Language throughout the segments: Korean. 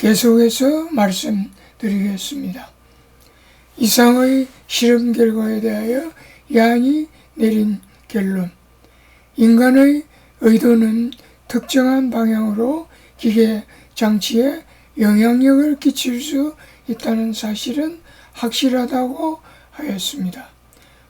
계속해서 말씀드리겠습니다. 이상의 실험 결과에 대하여 야한이 내린 결론. 인간의 의도는 특정한 방향으로 기계 장치에 영향력을 끼칠 수 있다는 사실은 확실하다고 하였습니다.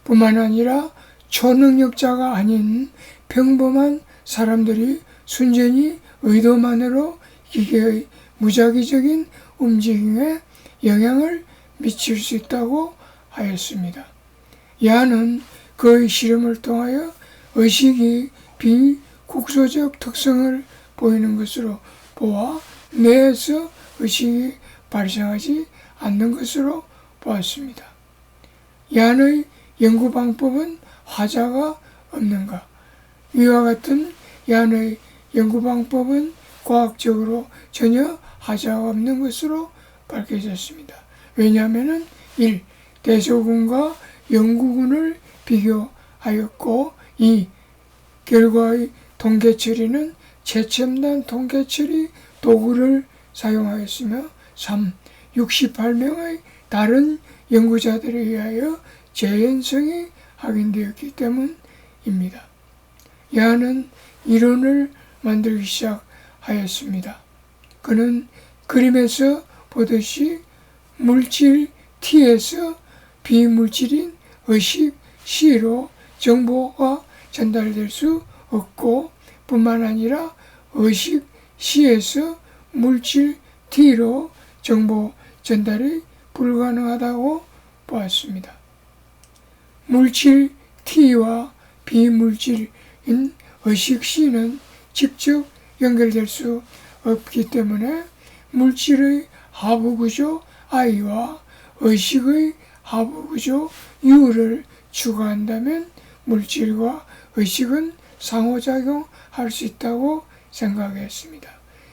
뿐만 아니라 초능력자가 아닌 평범한 사람들이 순전히 의도만으로 기계의 무작위적인 움직임에 영향을 미칠 수 있다고 하였습니다. 야한은 그의 실험을 통하여 의식이 비국소적 특성을 보이는 것으로 보아 뇌에서 의식이 발생하지 않는 것으로 보았습니다. 야한의 연구 방법은 하자가 없는가? 이와 같은 야한의 연구 방법은 과학적으로 전혀 하자가 없는 것으로 밝혀졌습니다. 왜냐하면 1. 대소군과 영구군을 비교하였고 2. 결과의 통계 처리는 최첨단 통계 처리 도구를 사용하였으며 3. 68명의 다른 연구자들에 의하여 재현성이 확인되었기 때문입니다. 야한은 이론을 만들기 시작하였습니다. 그는 그림에서 보듯이 물질 T에서 비물질인 의식 C로 정보가 전달될 수 없고 뿐만 아니라 의식 C에서 물질 T로 정보 전달이 불가능하다고 보았습니다. 물질 T와 비물질인 의식 C는 직접 연결될 수 없기 때문에 물질의 하부구조 I와 의식의 하부구조 U를 추가한다면 물질과 의식은 상호작용할 수 있다고 생각했습니다.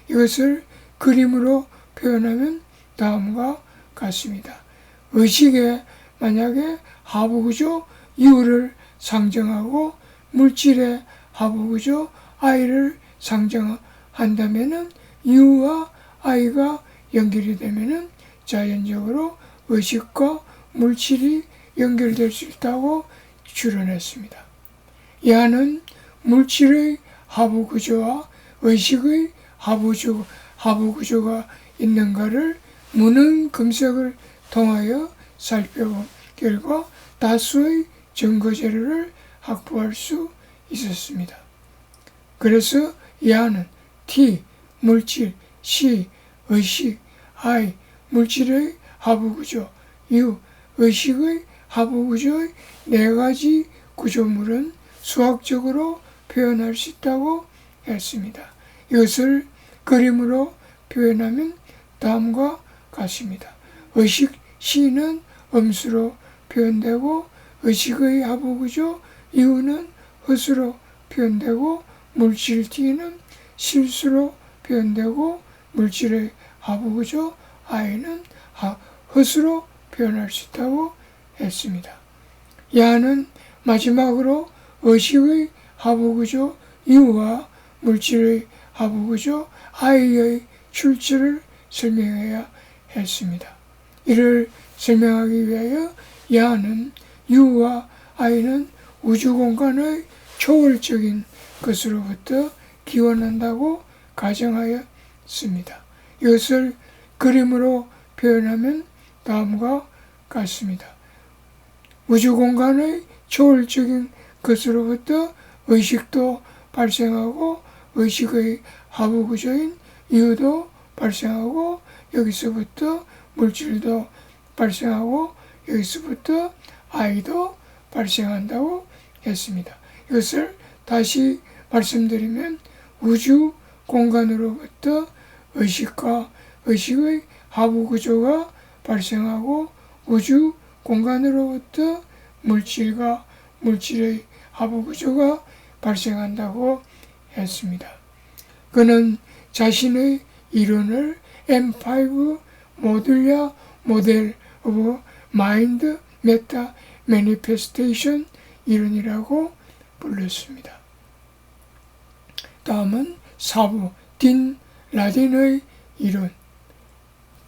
이것을 그림으로 표현하면 다음과 같습니다. 의식에 만약에 하부구조 U를 상정하고 물질의 하부구조 I를 상정한다면 U와 I가 연결이 되면 자연적으로 의식과 물질이 연결될 수 있다고 추론했습니다. 야한은 물질의 하부구조와 의식의 하부구조가 있는가를 무능 검색을 통하여 살펴본 결과 다수의 증거 자료를 확보할 수 있었습니다. 그래서 야한은 T, 물질, C, 의식, I, 물질의 하부구조, U, 의식의 하부구조의 4가지 구조물은 수학적으로 표현할 수 있다고 했습니다. 이것을 그림으로 표현하면 다음과 같습니다. 의식 C는 음수로 표현되고 의식의 하부구조 U는 헛수로 표현되고 물질 T는 실수로 표현되고 물질의 하부구조 I는 헛수로 표현할 수 있다고 했습니다. 야한은 마지막으로 의식의 하부구조 U와 물질의 하부구조 I의 출처를 설명해야 했습니다. 이를 설명하기 위하여 야한은 U와 I는 우주공간의 초월적인 것으로부터 기원한다고 가정하였습니다. 이것을 그림으로 표현하면 다음과 같습니다. 우주공간의 초월적인 것으로부터 의식도 발생하고 의식의 하부구조인 U도 발생하고 여기서부터 물질도 발생하고 여기서부터 I도 발생한다고 했습니다. 이것을 다시 말씀드리면 우주 공간으로부터 의식과 의식의 하부구조가 발생하고 우주 공간으로부터 물질과 물질의 하부구조가 발생한다고 했습니다. 그는 자신의 이론을 M5 모듈야 모델 오브 마인드 메타 매니페스테이션 이론이라고 불렀습니다. 다음은 4부 딘 라딘의 이론.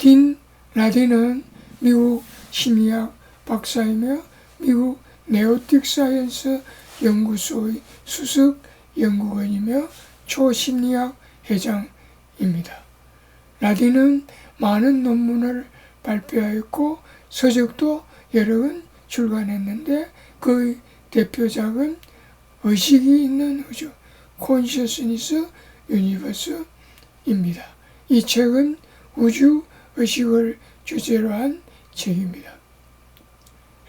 딘 라딘은 미국 심리학 박사이며 미국 네오틱 사이언스 연구소의 수석 연구원이며 초심리학 회장입니다. 라딘은 많은 논문을 발표하였고 서적도 여러 권 출간했는데 그의 대표작은 의식이 있는 우주, Consciousness Universe입니다. 이 책은 우주 의식을 주제로 한 책입니다.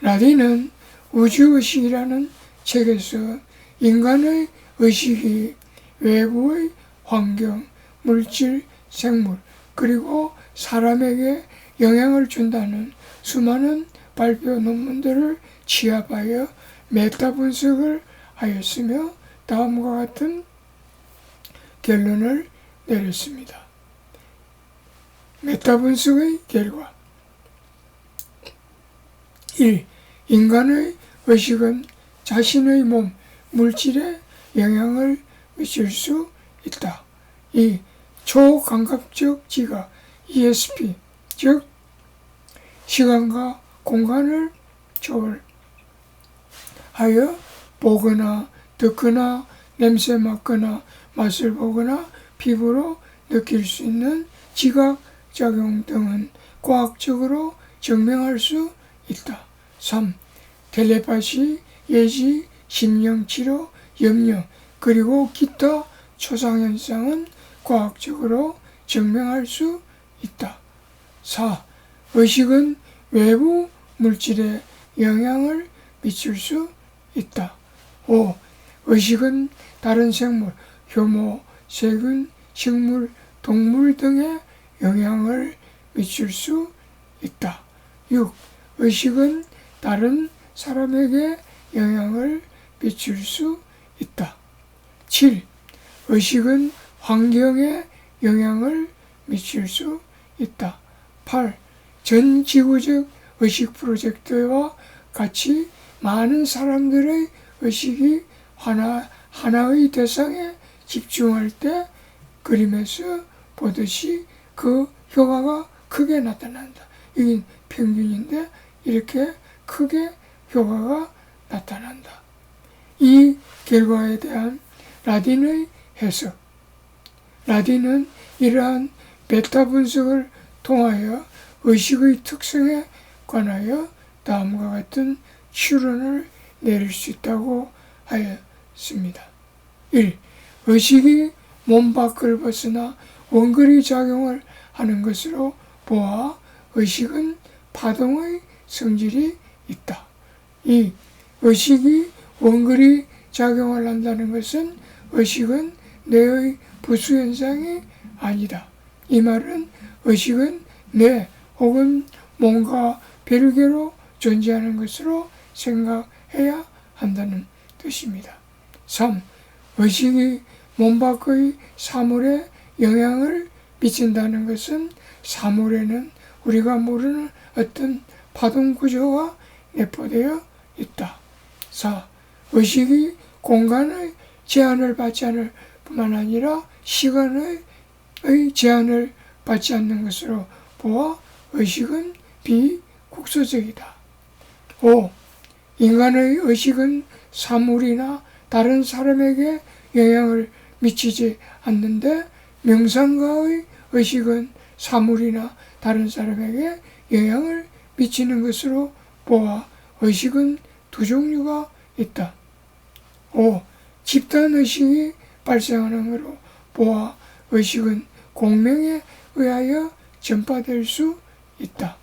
라딘은 우주의식이라는 책에서 인간의 의식이 외부의 환경, 물질, 생물, 그리고 사람에게 영향을 준다는 수많은 발표 논문들을 취합하여 메타 분석을 하였으며 다음과 같은 결론을 내렸습니다. 메타 분석의 결과 1. 인간의 의식은 자신의 몸, 물질에 영향을 미칠 수 있다. 2. 초감각적 지각, ESP, 즉 시간과 공간을 초월하여 보거나 듣거나 냄새 맡거나 맛을 보거나 피부로 느낄 수 있는 지각작용 등은 과학적으로 증명할 수 있다. 3. 텔레파시, 예지, 심령치료, 염려, 그리고 기타 초상현상은 과학적으로 증명할 수 있다. 4. 의식은 외부 물질에 영향을 미칠 수 있다. 5. 의식은 다른 생물, 효모, 세균, 식물, 동물 등에 영향을 미칠 수 있다. 6. 의식은 다른 사람에게 영향을 미칠 수 있다. 7. 의식은 환경에 영향을 미칠 수 있다. 8. 전 지구적 의식 프로젝트와 같이 많은 사람들의 의식이 하나의 대상에 집중할 때 그림에서 보듯이 그 효과가 크게 나타난다. 이게 평균인데 이렇게 크게 효과가 나타난다. 이 결과에 대한 라딘의 해석. 라딘은 이러한 베타 분석을 통하여 의식의 특성에 관하여 다음과 같은 추론을 내릴 수 있다고 하였습니다. 1. 의식이 몸 밖을 벗어나 원거리 작용을 하는 것으로 보아 의식은 파동의 성질이 있다. 2. 의식이 원거리 작용을 한다는 것은 의식은 뇌의 부수현상이 아니다. 이 말은 의식은 뇌 혹은 뭔가 별개로 존재하는 것으로 생각해야 한다는 뜻입니다. 3. 의식이 몸 밖의 사물에 영향을 미친다는 것은 사물에는 우리가 모르는 어떤 파동 구조가 내포되어 있다. 4. 의식이 공간의 제한을 받지 않을 뿐만 아니라 시간의 제한을 받지 않는 것으로 보아 의식은 비국소적이다. 5. 인간의 의식은 사물이나 다른 사람에게 영향을 미치지 않는데 명상가의 의식은 사물이나 다른 사람에게 영향을 미치는 것으로 보아 의식은 두 종류가 있다. 5. 집단의식이 발생하는 것으로 보아 의식은 공명에 의하여 전파될 수 있다.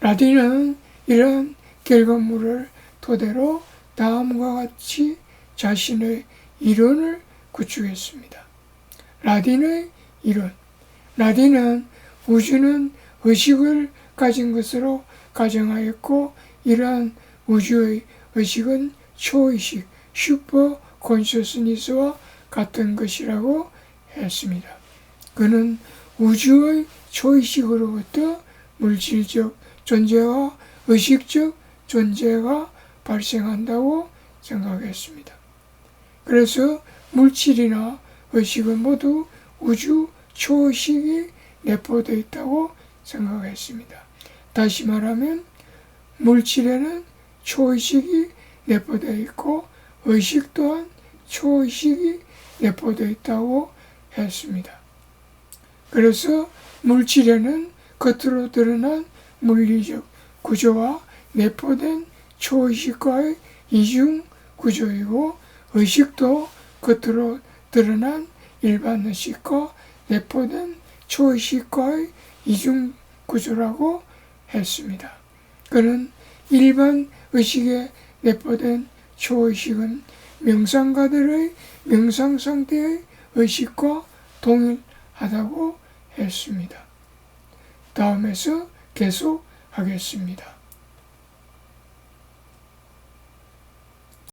라딘은 이러한 결과물을 토대로 다음과 같이 자신의 이론을 구축했습니다. 라딘의 이론. 라딘은 우주는 의식을 가진 것으로 가정하였고 이러한 우주의 의식은 초의식, 슈퍼 콘셔스니스와 같은 것이라고 했습니다. 그는 우주의 초의식으로부터 물질적 존재와 의식적 존재가 발생한다고 생각했습니다. 그래서 물질이나 의식은 모두 우주 초의식이 내포되어 있다고 생각했습니다. 다시 말하면 물질에는 초의식이 내포되어 있고 의식 또한 초의식이 내포되어 있다고 했습니다. 그래서 물질에는 겉으로 드러난 물리적 구조와 내포된 초의식과의 이중 구조이고 의식도 겉으로 드러난 일반 의식과 내포된 초의식과의 이중 구조라고 했습니다. 그는 일반 의식에 내포된 초의식은 명상가들의 명상 상태의 의식과 동일하다고 했습니다. 다음에서 계속하겠습니다.